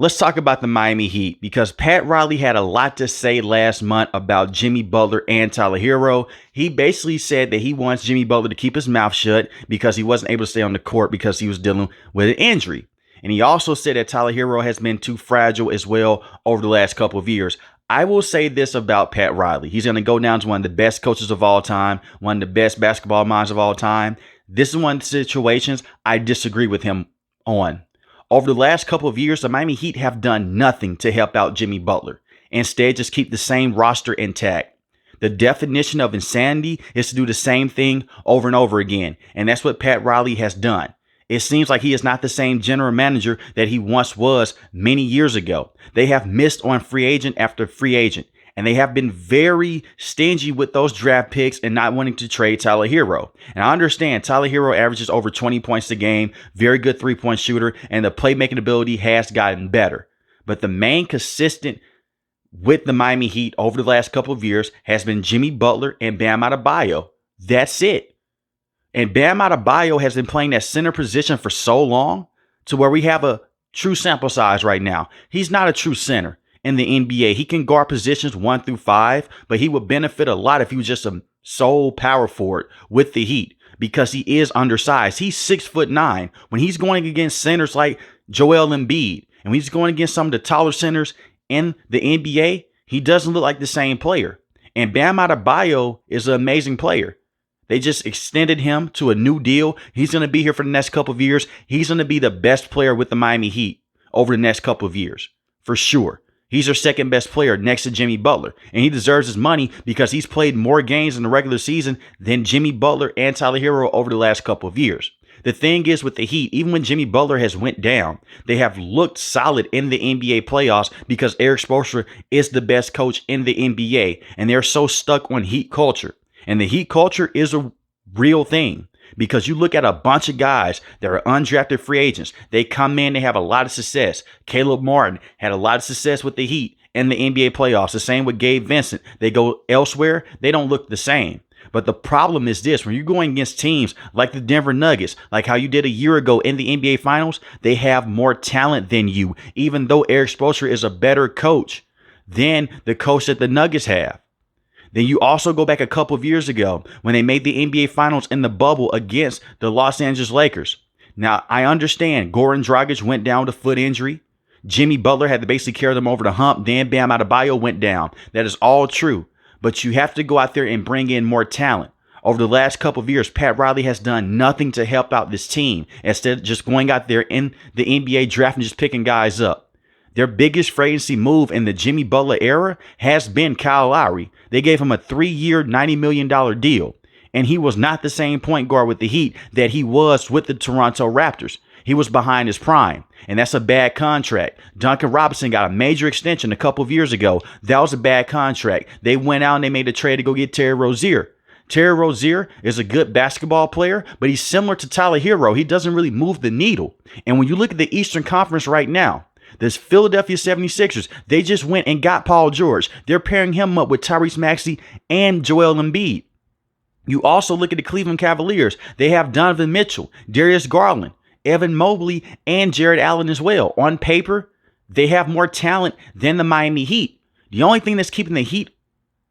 Let's talk about the Miami Heat because Pat Riley had a lot to say last month about Jimmy Butler and Tyler Hero. He basically said that he wants Jimmy Butler to keep his mouth shut because he wasn't able to stay on the court because he was dealing with an injury. And he also said that Tyler Hero has been too fragile as well over the last couple of years. I will say this about Pat Riley. He's going to go down to one of the best coaches of all time, one of the best basketball minds of all time. This is one of the situations I disagree with him on. Over the last couple of years, the Miami Heat have done nothing to help out Jimmy Butler. Instead, just keep the same roster intact. The definition of insanity is to do the same thing over and over again. And that's what Pat Riley has done. It seems like he is not the same general manager that he once was many years ago. They have missed on free agent after free agent. And they have been very stingy with those draft picks and not wanting to trade Tyler Hero. And I understand Tyler Hero averages over 20 points a game, very good three-point shooter, and the playmaking ability has gotten better. But the main consistent with the Miami Heat over the last couple of years has been Jimmy Butler and Bam Adebayo. That's it. And Bam Adebayo has been playing that center position for so long to where we have a true sample size right now. He's not a true center. In the NBA, he can guard positions 1 through 5, but he would benefit a lot if he was just a sole power forward with the Heat because he is undersized. He's 6'9". When he's going against centers like Joel Embiid and when he's going against some of the taller centers in the NBA, he doesn't look like the same player. And Bam Adebayo is an amazing player. They just extended him to a new deal. He's going to be here for the next couple of years. He's going to be the best player with the Miami Heat over the next couple of years, for sure. He's their second best player next to Jimmy Butler, and he deserves his money because he's played more games in the regular season than Jimmy Butler and Tyler Hero over the last couple of years. The thing is with the Heat, even when Jimmy Butler has went down, they have looked solid in the NBA playoffs because Eric Spoelstra is the best coach in the NBA, and they're so stuck on Heat culture. And the Heat culture is a real thing. Because you look at a bunch of guys that are undrafted free agents. They come in, they have a lot of success. Caleb Martin had a lot of success with the Heat in the NBA playoffs. The same with Gabe Vincent. They go elsewhere, they don't look the same. But the problem is this, when you're going against teams like the Denver Nuggets, like how you did a year ago in the NBA Finals, they have more talent than you, even though Eric Spoelstra is a better coach than the coach that the Nuggets have. Then you also go back a couple of years ago when they made the NBA Finals in the bubble against the Los Angeles Lakers. Now, I understand Goran Dragic went down with a foot injury. Jimmy Butler had to basically carry them over the hump. Then Bam Adebayo went down. That is all true. But you have to go out there and bring in more talent. Over the last couple of years, Pat Riley has done nothing to help out this team. Instead of just going out there in the NBA draft and just picking guys up. Their biggest free agency move in the Jimmy Butler era has been Kyle Lowry. They gave him a 3-year, $90 million deal. And he was not the same point guard with the Heat that he was with the Toronto Raptors. He was behind his prime. And that's a bad contract. Duncan Robinson got a major extension a couple of years ago. That was a bad contract. They went out and they made a trade to go get Terry Rozier. Terry Rozier is a good basketball player, but he's similar to Tyler Hero. He doesn't really move the needle. And when you look at the Eastern Conference right now, this Philadelphia 76ers, they just went and got Paul George. They're pairing him up with Tyrese Maxey and Joel Embiid. You also look at the Cleveland Cavaliers. They have Donovan Mitchell, Darius Garland, Evan Mobley, and Jared Allen as well. On paper, they have more talent than the Miami Heat. The only thing that's keeping the Heat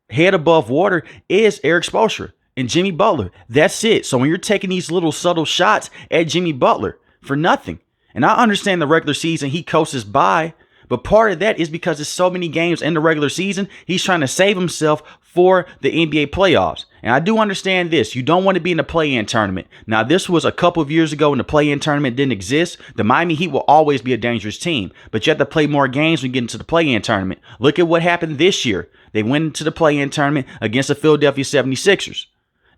head above water is Eric Spoelstra and Jimmy Butler. That's it. So when you're taking these little subtle shots at Jimmy Butler for nothing, and I understand the regular season he coasts by, but part of that is because there's so many games in the regular season, he's trying to save himself for the NBA playoffs. And I do understand this. You don't want to be in the play-in tournament. Now, this was a couple of years ago when the play-in tournament didn't exist. The Miami Heat will always be a dangerous team, but you have to play more games when you get into the play-in tournament. Look at what happened this year. They went into the play-in tournament against the Philadelphia 76ers.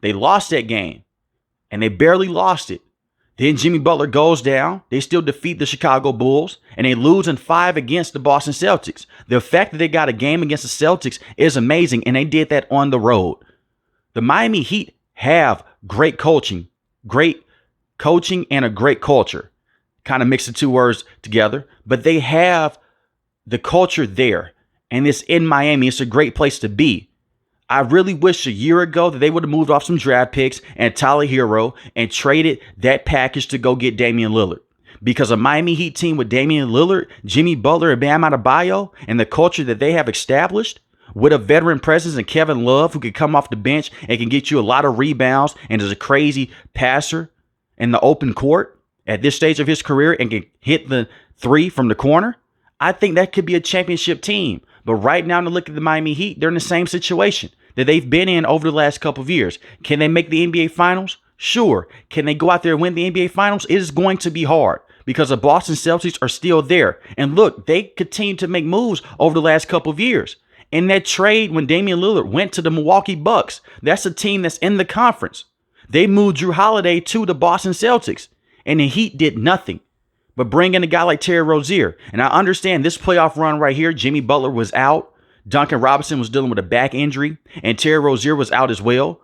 They lost that game, and they barely lost it. Then Jimmy Butler goes down. They still defeat the Chicago Bulls, and they lose in 5 against the Boston Celtics. The fact that they got a game against the Celtics is amazing, and they did that on the road. The Miami Heat have great coaching and a great culture. Kind of mix the two words together, but they have the culture there, and it's in Miami. It's a great place to be. I really wish a year ago that they would have moved off some draft picks and Tyler Hero and traded that package to go get Damian Lillard. Because a Miami Heat team with Damian Lillard, Jimmy Butler, and Bam Adebayo, and the culture that they have established, with a veteran presence and Kevin Love who can come off the bench and can get you a lot of rebounds and is a crazy passer in the open court at this stage of his career and can hit the three from the corner, I think that could be a championship team. But right now, to look at the Miami Heat, they're in the same situation that they've been in over the last couple of years. Can they make the NBA Finals? Sure. Can they go out there and win the NBA Finals? It is going to be hard because the Boston Celtics are still there. And look, they continue to make moves over the last couple of years. In that trade, when Damian Lillard went to the Milwaukee Bucks, that's a team that's in the conference. They moved Drew Holiday to the Boston Celtics, and the Heat did nothing but bring in a guy like Terry Rozier. And I understand this playoff run right here, Jimmy Butler was out, Duncan Robinson was dealing with a back injury, and Terry Rozier was out as well.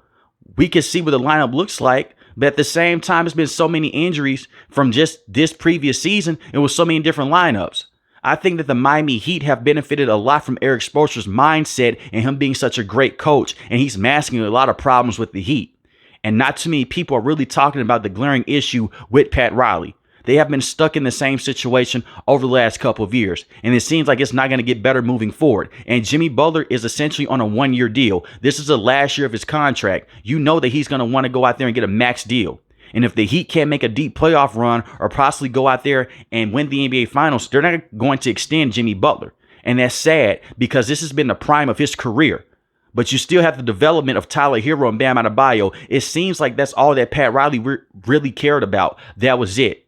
We can see what the lineup looks like, but at the same time, it's been so many injuries from just this previous season. It was so many different lineups. I think that the Miami Heat have benefited a lot from Eric Spoelstra's mindset and him being such a great coach, and he's masking a lot of problems with the Heat. And not too many people are really talking about the glaring issue with Pat Riley. They have been stuck in the same situation over the last couple of years, and it seems like it's not going to get better moving forward. And Jimmy Butler is essentially on a one-year deal. This is the last year of his contract. You know that he's going to want to go out there and get a max deal. And if the Heat can't make a deep playoff run or possibly go out there and win the NBA Finals, they're not going to extend Jimmy Butler. And that's sad because this has been the prime of his career. But you still have the development of Tyler Hero and Bam Adebayo. It seems like that's all that Pat Riley really cared about. That was it.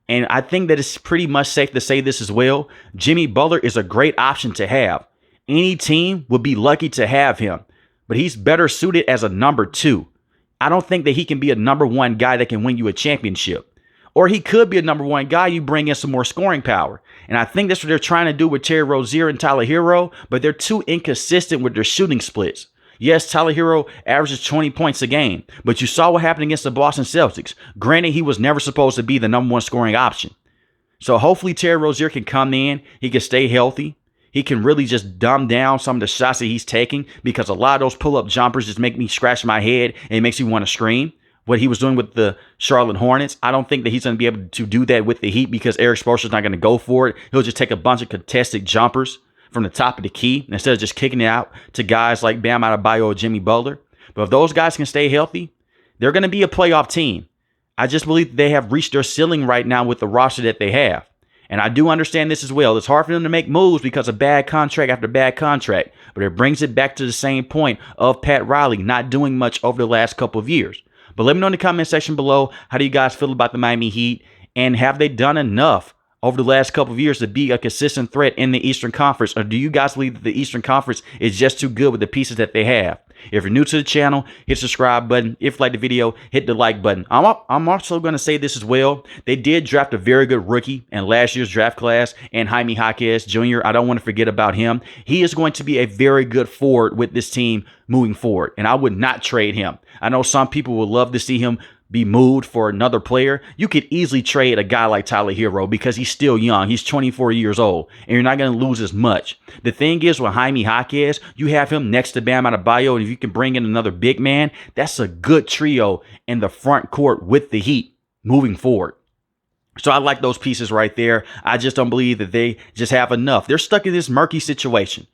And I think that it's pretty much safe to say this as well. Jimmy Butler is a great option to have. Any team would be lucky to have him. But he's better suited as a number 2. I don't think that he can be a number 1 guy that can win you a championship. Or he could be a number 1 guy, you bring in some more scoring power. And I think that's what they're trying to do with Terry Rozier and Tyler Hero, but they're too inconsistent with their shooting splits. Yes, Tyler Hero averages 20 points a game, but you saw what happened against the Boston Celtics. Granted, he was never supposed to be the number 1 scoring option. So hopefully Terry Rozier can come in, he can stay healthy. He can really just dumb down some of the shots that he's taking because a lot of those pull-up jumpers just make me scratch my head and it makes me want to scream. What he was doing with the Charlotte Hornets, I don't think that he's going to be able to do that with the Heat because Eric Spoelstra's not going to go for it. He'll just take a bunch of contested jumpers from the top of the key instead of just kicking it out to guys like Bam Adebayo or Jimmy Butler. But if those guys can stay healthy, they're going to be a playoff team. I just believe that they have reached their ceiling right now with the roster that they have. And I do understand this as well. It's hard for them to make moves because of bad contract after bad contract. But it brings it back to the same point of Pat Riley not doing much over the last couple of years. But let me know in the comment section below, how do you guys feel about the Miami Heat? And have they done enough over the last couple of years to be a consistent threat in the Eastern Conference? Or do you guys believe that the Eastern Conference is just too good with the pieces that they have? If you're new to the channel, hit the subscribe button. If you like the video, hit the like button. I'm also going to say this as well. They did draft a very good rookie in last year's draft class, and Jaime Jaquez Jr. I don't want to forget about him. He is going to be a very good forward with this team moving forward, and I would not trade him. I know some people would love to see him be moved for another player. You could easily trade a guy like Tyler Hero because he's still young. He's 24 years old, and you're not going to lose as much. The thing is, with Jaime Jaquez, you have him next to Bam Adebayo, and if you can bring in another big man, that's a good trio in the front court with the Heat moving forward. So I like those pieces right there. I just don't believe that they just have enough. They're stuck in this murky situation.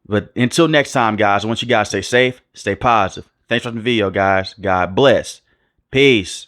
But until next time, guys, I want you guys to stay safe, stay positive. Thanks for watching the video, guys. God bless. Peace.